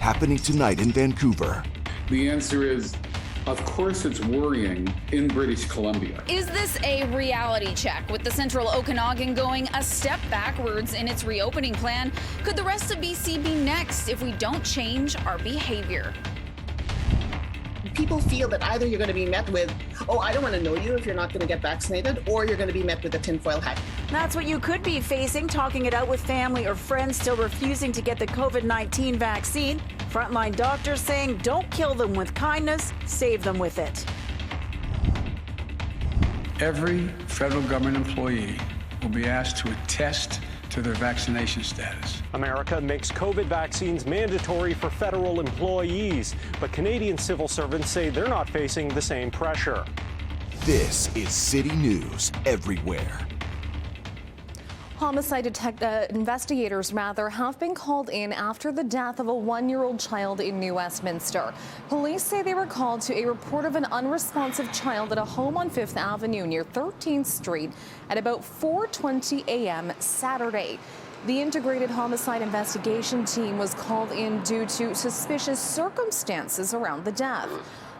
happening tonight in Vancouver. The answer is, of course it's worrying in British Columbia. Is this a reality check with the central Okanagan going a step backwards in its reopening plan? Could the rest of BC be next if we don't change our behavior? People feel that either you're going to be met with, oh, I don't want to know you if you're not going to get vaccinated, or you're going to be met with a tinfoil hat. That's what you could be facing, talking it out with family or friends still refusing to get the COVID-19 vaccine. Frontline doctors saying don't kill them with kindness, save them with it. Every federal government employee will be asked to attest to their vaccination status. America makes COVID vaccines mandatory for federal employees, but Canadian civil servants say they're not facing the same pressure. This is City News Everywhere. Homicide investigators have been called in after the death of a 1-year-old child in New Westminster. Police say they were called to a report of an unresponsive child at a home on 5th Avenue near 13th Street at about 4:20 a.m. Saturday. The integrated homicide investigation team was called in due to suspicious circumstances around the death.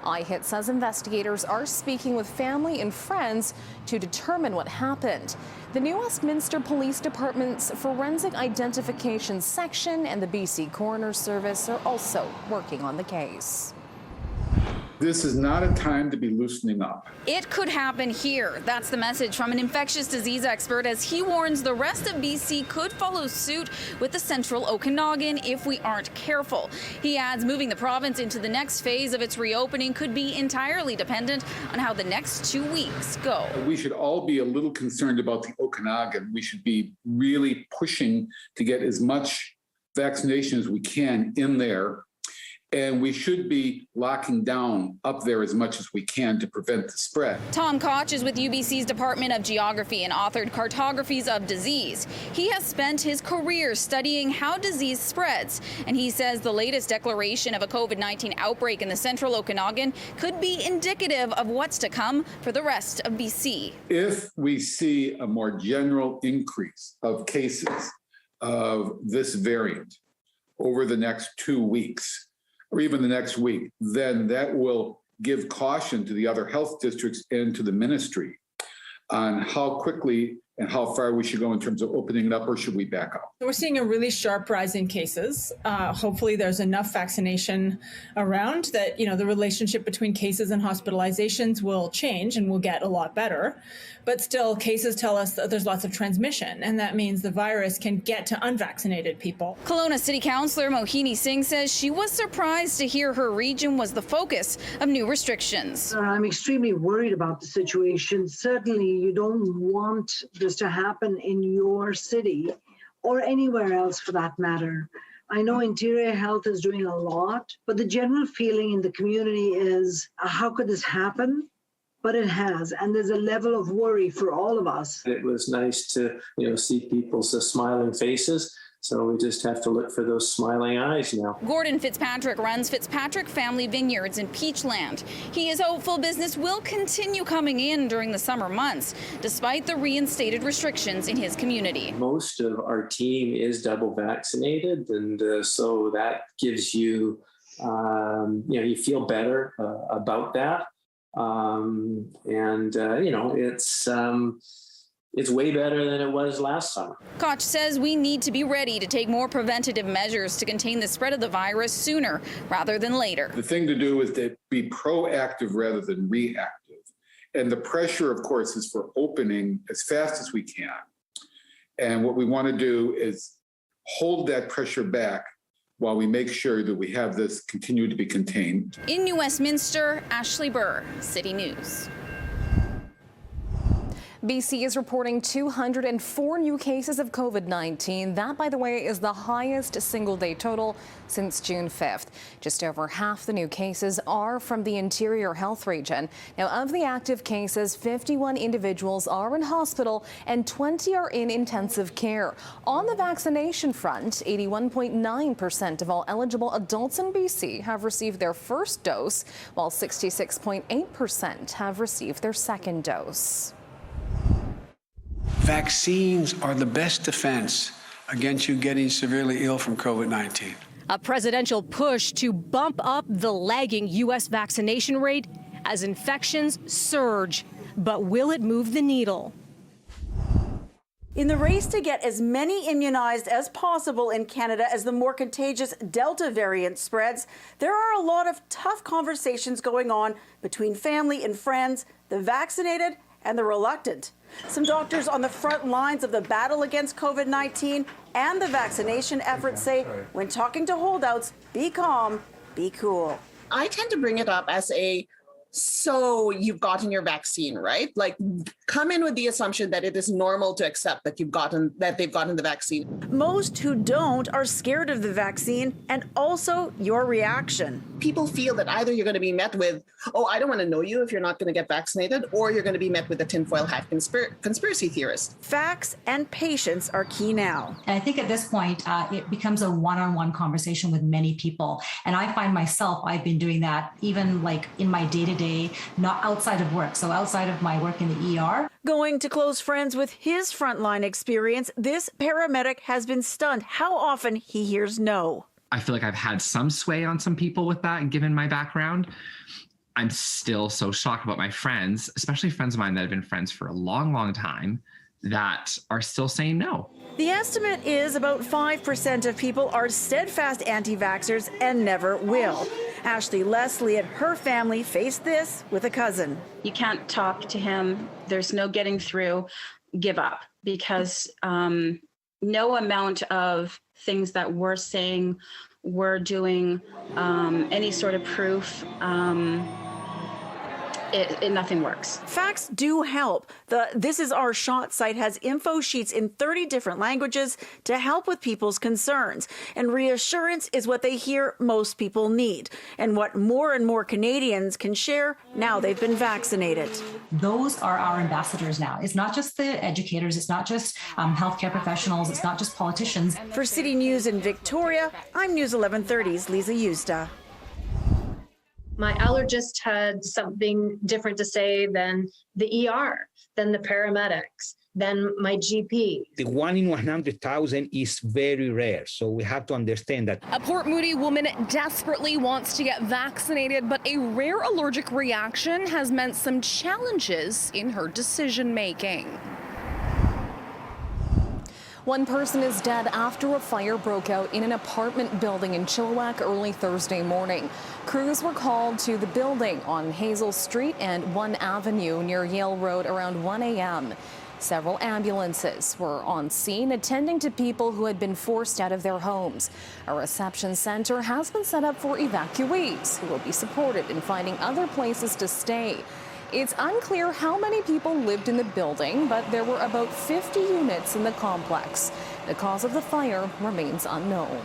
iHit says investigators are speaking with family and friends to determine what happened. The New Westminster Police Department's Forensic Identification Section and the BC Coroner's Service are also working on the case. This is not a time to be loosening up. It could happen here. That's the message from an infectious disease expert as he warns the rest of BC could follow suit with the central Okanagan if we aren't careful. He adds moving the province into the next phase of its reopening could be entirely dependent on how the next 2 weeks go. We should all be a little concerned about the Okanagan. We should be really pushing to get as much vaccination as we can in there. And we should be locking down up there as much as we can to prevent the spread. Tom Koch is with UBC's Department of Geography and authored Cartographies of Disease. He has spent his career studying how disease spreads, and he says the latest declaration of a COVID-19 outbreak in the central Okanagan could be indicative of what's to come for the rest of BC. If we see a more general increase of cases of this variant over the next 2 weeks, or even the next week, then that will give caution to the other health districts and to the ministry on how quickly and how far we should go in terms of opening it up, or should we back up? We're seeing a really sharp rise in cases. Hopefully there's enough vaccination around that, the relationship between cases and hospitalizations will change and will get a lot better. But still, cases tell us that there's lots of transmission, and that means the virus can get to unvaccinated people. Kelowna City Councillor Mohini Singh says she was surprised to hear her region was the focus of new restrictions. I'm extremely worried about the situation. Certainly, you don't want this to happen in your city or anywhere else for that matter. I know Interior Health is doing a lot, but the general feeling in the community is, how could this happen? But it has, and there's a level of worry for all of us. It was nice to, see people's smiling faces. So we just have to look for those smiling eyes now. Gordon Fitzpatrick runs Fitzpatrick Family Vineyards in Peachland. He is hopeful business will continue coming in during the summer months, despite the reinstated restrictions in his community. Most of our team is double vaccinated, and so that gives you, you feel better about that. It's way better than it was last summer. Koch says we need to be ready to take more preventative measures to contain the spread of the virus sooner rather than later. The thing to do is to be proactive rather than reactive. And the pressure, of course, is for opening as fast as we can. And what we want to do is hold that pressure back while we make sure that we have this continue to be contained. In New Westminster, Ashley Burr, City News. BC is reporting 204 new cases of COVID-19. That, by the way, is the highest single-day total since June 5th. Just over half the new cases are from the Interior Health region. Now, of the active cases, 51 individuals are in hospital and 20 are in intensive care. On the vaccination front, 81.9% of all eligible adults in BC have received their first dose, while 66.8% have received their second dose. Vaccines are the best defense against you getting severely ill from COVID-19. A presidential push to bump up the lagging U.S. vaccination rate as infections surge. But will it move the needle? In the race to get as many immunized as possible in Canada as the more contagious Delta variant spreads, there are a lot of tough conversations going on between family and friends, the vaccinated and the reluctant. Some doctors on the front lines of the battle against COVID-19 and the vaccination efforts say when talking to holdouts, be calm, be cool. I tend to bring it up as so you've gotten your vaccine, right? Like, come in with the assumption that it is normal to accept that they've gotten the vaccine. Most who don't are scared of the vaccine and also your reaction. People feel that either you're going to be met with, oh, I don't want to know you if you're not going to get vaccinated, or you're going to be met with a tinfoil hat conspiracy theorist. Facts and patience are key now. And I think at this point, it becomes a one-on-one conversation with many people. And I find myself, I've been doing that even like in my day-to-day, not outside of work. So outside of my work in the ER. Going to close friends with his frontline experience, this paramedic has been stunned how often he hears no. I feel like I've had some sway on some people with that, given my background. I'm still so shocked about my friends, especially friends of mine that have been friends for a long, long time, that are still saying no. The estimate is about 5% of people are steadfast anti-vaxxers and never will. Ashley Leslie and her family faced this with a cousin. You can't talk to him. There's no getting through. Give up, because no amount of things that we're saying, we're doing, any sort of proof, nothing works. Facts do help. The This Is Our Shot site has info sheets in 30 different languages to help with people's concerns. And reassurance is what they hear most people need, and what more and more Canadians can share now they've been vaccinated. Those are our ambassadors now. It's not just the educators. It's not just healthcare professionals. It's not just politicians. For City News in Victoria, I'm News 1130's Lisa Yusta. My allergist had something different to say than the ER, than the paramedics, than my GP. The 1 in 100,000 is very rare, so we have to understand that. A Port Moody woman desperately wants to get vaccinated, but a rare allergic reaction has meant some challenges in her decision-making. One person is dead after a fire broke out in an apartment building in Chilliwack early Thursday morning. Crews were called to the building on Hazel Street and 1 Avenue near Yale Road around 1 a.m. Several ambulances were on scene attending to people who had been forced out of their homes. A reception center has been set up for evacuees who will be supported in finding other places to stay. It's unclear how many people lived in the building, but there were about 50 units in the complex. The cause of the fire remains unknown.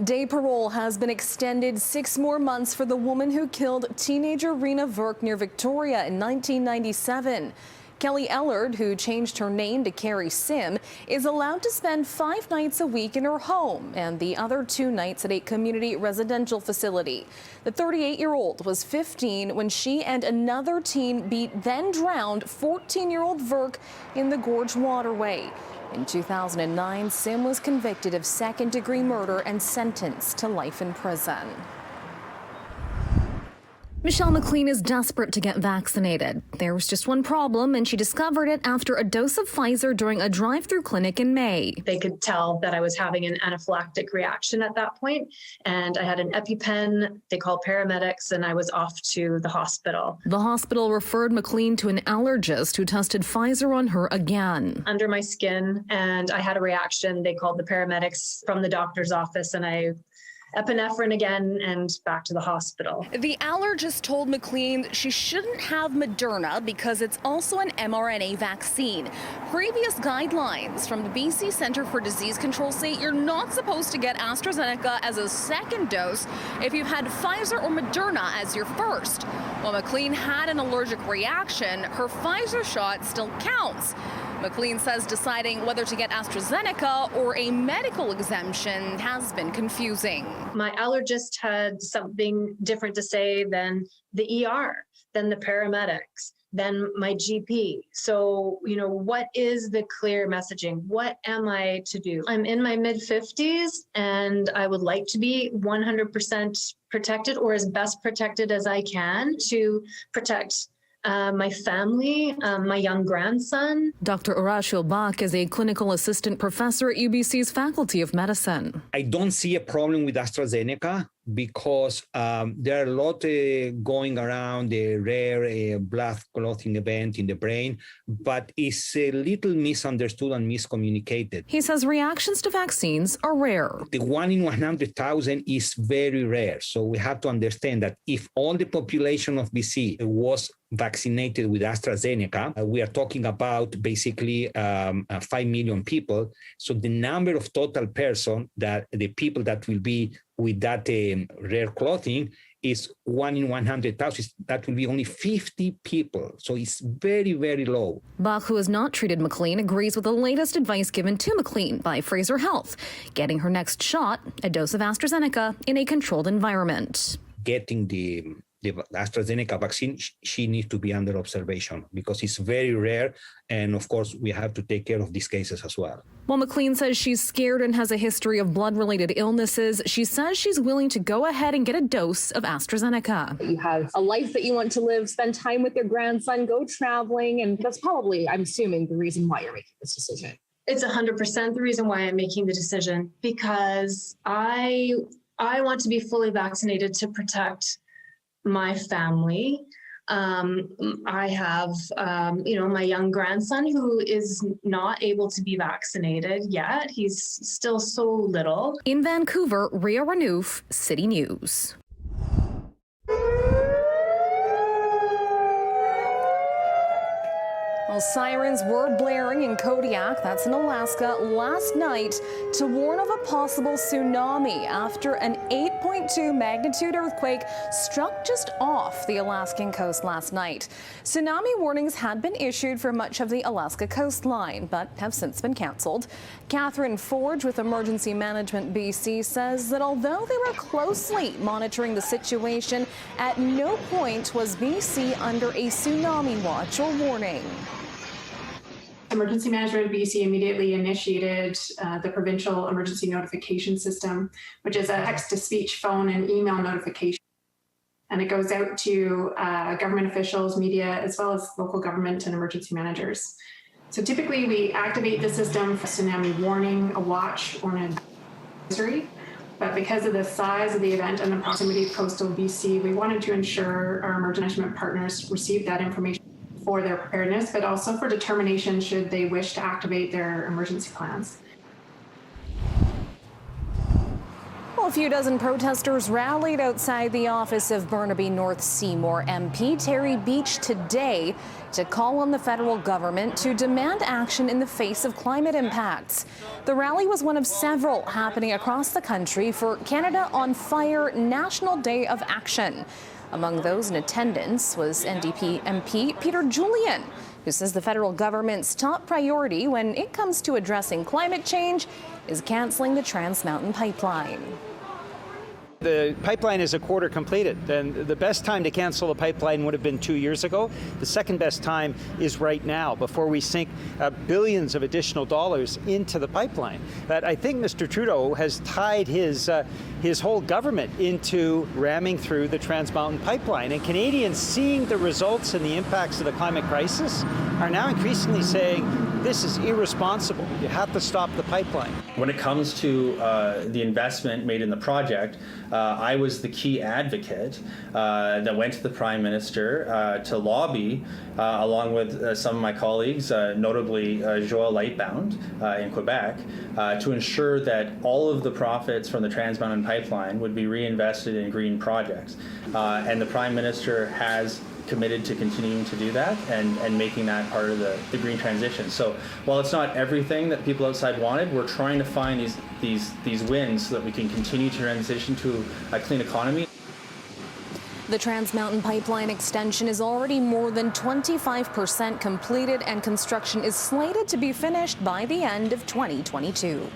Day parole has been extended 6 more months for the woman who killed teenager Rena Verk near Victoria in 1997. Kelly Ellard, who changed her name to Carrie Sim, is allowed to spend 5 nights a week in her home and the other 2 nights at a community residential facility. The 38-year-old was 15 when she and another teen beat then drowned 14-year-old Verk in the Gorge waterway. In 2009, Sim was convicted of second-degree murder and sentenced to life in prison. Michelle McLean is desperate to get vaccinated. There was just one problem, and she discovered it after a dose of Pfizer during a drive-through clinic in May. They could tell that I was having an anaphylactic reaction at that point, and I had an EpiPen. They called paramedics, and I was off to the hospital. The hospital referred McLean to an allergist who tested Pfizer on her again. Under my skin, and I had a reaction. They called the paramedics from the doctor's office, and I epinephrine again and back to the hospital. The allergist told McLean she shouldn't have Moderna because it's also an mRNA vaccine. Previous guidelines from the BC Centre for Disease Control say you're not supposed to get AstraZeneca as a second dose if you've had Pfizer or Moderna as your first. While McLean had an allergic reaction, her Pfizer shot still counts. McLean says deciding whether to get AstraZeneca or a medical exemption has been confusing. My allergist had something different to say than the ER, than the paramedics, than my GP. So, what is the clear messaging? What am I to do? I'm in my mid-50s and I would like to be 100% protected, or as best protected as I can, to protect my family, my young grandson. Dr. Horacio Bach is a clinical assistant professor at UBC's Faculty of Medicine. I don't see a problem with AstraZeneca because there are a lot going around the rare blood clotting event in the brain, but it's a little misunderstood and miscommunicated. He says reactions to vaccines are rare. The 1 in 100,000 is very rare. So we have to understand that if all the population of BC was vaccinated with AstraZeneca, we are talking about basically 5 million people. So the number of total person that the people that will be with that rare clothing is 1 in 100,000. That will be only 50 people. So it's very, very low. Bach, who has not treated McLean, agrees with the latest advice given to McLean by Fraser Health, getting her next shot, a dose of AstraZeneca, in a controlled environment. Getting the AstraZeneca vaccine, she needs to be under observation because it's very rare. And of course, we have to take care of these cases as well. While McLean says she's scared and has a history of blood-related illnesses, she says she's willing to go ahead and get a dose of AstraZeneca. You have a life that you want to live, spend time with your grandson, go traveling, and that's probably, I'm assuming, the reason why you're making this decision. It's 100% the reason why I'm making the decision, because I want to be fully vaccinated to protect my family. I have, my young grandson who is not able to be vaccinated yet. He's still so little. In Vancouver, Rhea Renouf, City News. Well, sirens were blaring in Kodiak, that's in Alaska, last night to warn of a possible tsunami after an 8.2 magnitude earthquake struck just off the Alaskan coast last night. Tsunami warnings had been issued for much of the Alaska coastline, but have since been canceled. Catherine Forge with Emergency Management BC says that although they were closely monitoring the situation, at no point was BC under a tsunami watch or warning. Emergency Management BC immediately initiated the provincial emergency notification system, which is a text-to-speech, phone, and email notification. And it goes out to government officials, media, as well as local government and emergency managers. So typically we activate the system for tsunami warning, a watch, or an advisory. But because of the size of the event and the proximity of coastal BC, we wanted to ensure our emergency management partners received that information for their preparedness, but also for determination should they wish to activate their emergency plans. Well, a few dozen protesters rallied outside the office of Burnaby North Seymour MP Terry Beach today to call on the federal government to demand action in the face of climate impacts. The rally was one of several happening across the country for Canada on Fire National Day of Action. Among those in attendance was NDP MP Peter Julian, who says the federal government's top priority when it comes to addressing climate change is canceling the Trans Mountain Pipeline. The pipeline is a quarter completed, and the best time to cancel the pipeline would have been 2 years ago. The second best time is right now, before we sink billions of additional dollars into the pipeline. But I think Mr. Trudeau has tied his whole government into ramming through the Trans Mountain Pipeline, and Canadians, seeing the results and the impacts of the climate crisis, are now increasingly saying this is irresponsible. You have to stop the pipeline. When it comes to the investment made in the project, I was the key advocate that went to the Prime Minister to lobby, along with some of my colleagues, notably Joël Lightbound in Quebec, to ensure that all of the profits from the Trans Mountain Pipeline would be reinvested in green projects. And the Prime Minister has committed to continuing to do that and making that part of the green transition. So while it's not everything that people outside wanted, we're trying to find these wins so that we can continue to transition to a clean economy. The Trans Mountain Pipeline extension is already more than 25% completed, and construction is slated to be finished by the end of 2022.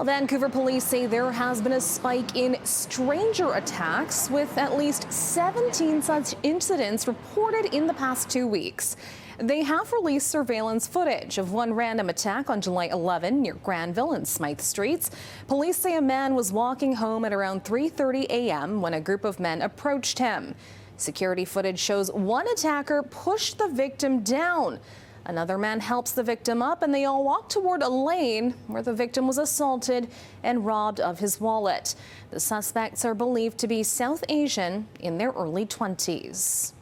Well, Vancouver police say there has been a spike in stranger attacks, with at least 17 such incidents reported in the past 2 weeks. They have released surveillance footage of one random attack on July 11 near Granville and Smythe Streets. Police say a man was walking home at around 3:30 a.m. when a group of men approached him. Security footage shows one attacker pushed the victim down. Another man helps the victim up, and they all walk toward a lane where the victim was assaulted and robbed of his wallet. The suspects are believed to be South Asian in their early 20s.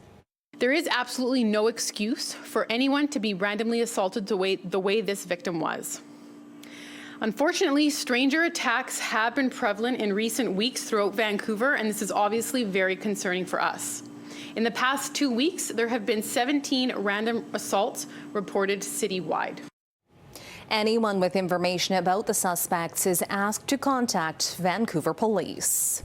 There is absolutely no excuse for anyone to be randomly assaulted the way this victim was. Unfortunately, stranger attacks have been prevalent in recent weeks throughout Vancouver, and this is obviously very concerning for us. In the past 2 weeks, there have been 17 random assaults reported citywide. Anyone with information about the suspects is asked to contact Vancouver Police.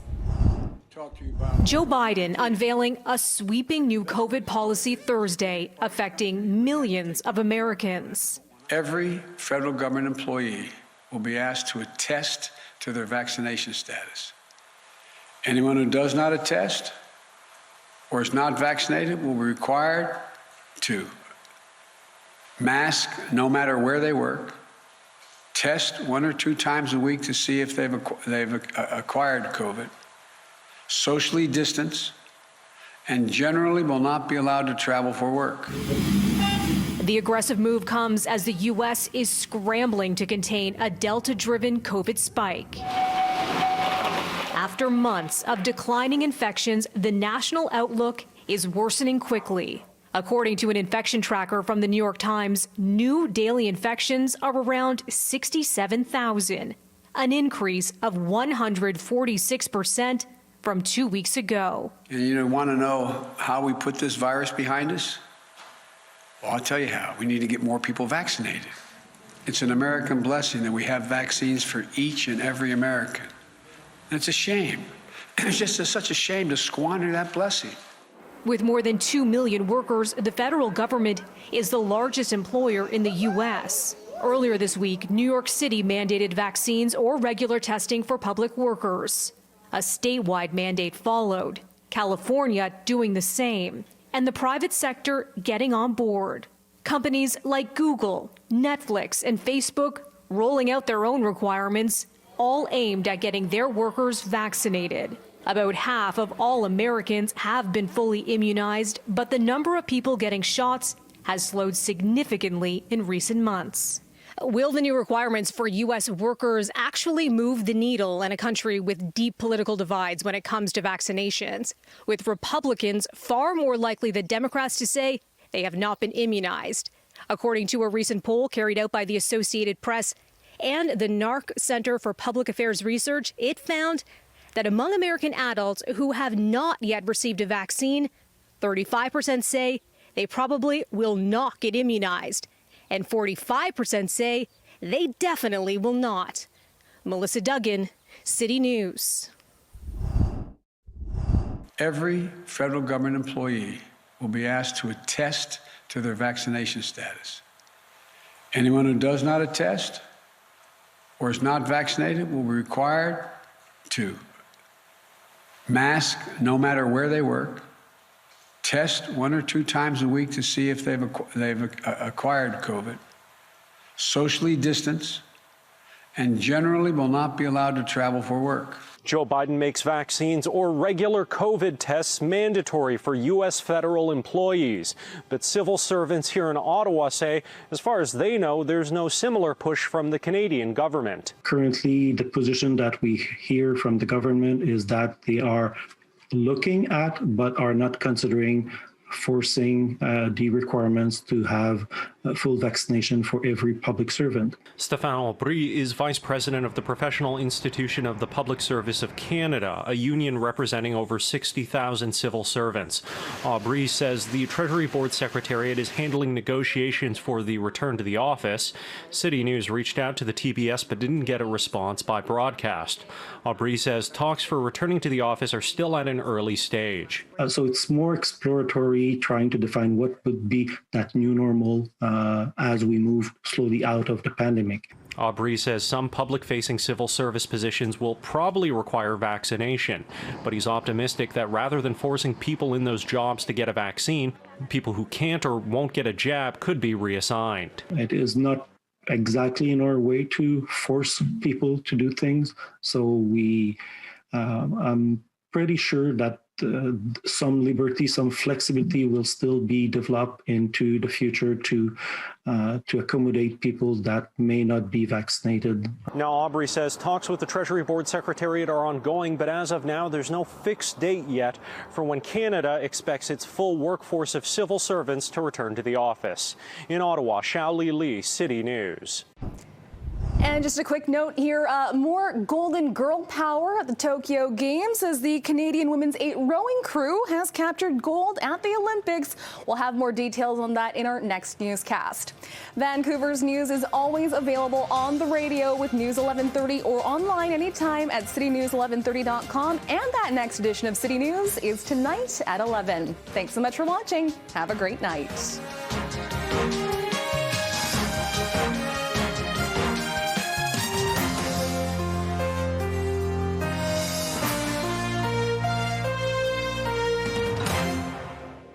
Joe Biden unveiling a sweeping new COVID policy Thursday, affecting millions of Americans. Every federal government employee will be asked to attest to their vaccination status. Anyone who does not attest or is not vaccinated will be required to mask no matter where they work, test 1 or 2 times a week to see if they've acquired COVID, socially distance, and generally will not be allowed to travel for work. The aggressive move comes as the U.S. is scrambling to contain a Delta-driven COVID spike. After months of declining infections, the national outlook is worsening quickly. According to an infection tracker from the New York Times, new daily infections are around 67,000, an increase of 146% from 2 weeks ago. And you want to know how we put this virus behind us? Well, I'll tell you how. We need to get more people vaccinated. It's an American blessing that we have vaccines for each and every American. And it's a shame. It's just such a shame to squander that blessing. With more than 2 million workers, the federal government is the largest employer in the U.S. Earlier this week, New York City mandated vaccines or regular testing for public workers. A statewide mandate followed, California doing the same, and the private sector getting on board. Companies like Google, Netflix, and Facebook rolling out their own requirements, all aimed at getting their workers vaccinated. About half of all Americans have been fully immunized, but the number of people getting shots has slowed significantly in recent months. Will the new requirements for U.S. workers actually move the needle in a country with deep political divides when it comes to vaccinations, with Republicans far more likely than Democrats to say they have not been immunized? According to a recent poll carried out by the Associated Press and the NARC Center for Public Affairs Research, it found that among American adults who have not yet received a vaccine, 35% say they probably will not get immunized, and 45% say they definitely will not. Melissa Duggan, City News. Every federal government employee will be asked to attest to their vaccination status. Anyone who does not attest or is not vaccinated will be required to mask no matter where they work, test 1 or 2 times a week to see if they've acquired COVID, socially distance, and generally will not be allowed to travel for work. Joe Biden makes vaccines or regular COVID tests mandatory for U.S. federal employees. But civil servants here in Ottawa say, as far as they know, there's no similar push from the Canadian government. Currently, the position that we hear from the government is that they are looking at, but are not considering forcing the requirements to have full vaccination for every public servant. Stéphane Aubry is vice president of the Professional Institution of the Public Service of Canada, a union representing over 60,000 civil servants. Aubry says the Treasury Board Secretariat is handling negotiations for the return to the office. City News reached out to the TBS but didn't get a response by broadcast. Aubry says talks for returning to the office are still at an early stage. So it's more exploratory, trying to define what would be that new normal as we move slowly out of the pandemic. Aubry says some public-facing civil service positions will probably require vaccination, but he's optimistic that rather than forcing people in those jobs to get a vaccine, people who can't or won't get a jab could be reassigned. It is not exactly in our way to force people to do things, so I'm pretty sure that some liberty, some flexibility will still be developed into the future to accommodate people that may not be vaccinated. Now, Aubry says talks with the Treasury Board Secretariat are ongoing, but as of now, there's no fixed date yet for when Canada expects its full workforce of civil servants to return to the office. In Ottawa, Xiaoli Li, City News. And just a quick note here, more Golden Girl power at the Tokyo Games as the Canadian women's 8 rowing crew has captured gold at the Olympics. We'll have more details on that in our next newscast. Vancouver's news is always available on the radio with News 1130 or online anytime at citynews1130.com. And that next edition of City News is tonight at 11. Thanks so much for watching. Have a great night.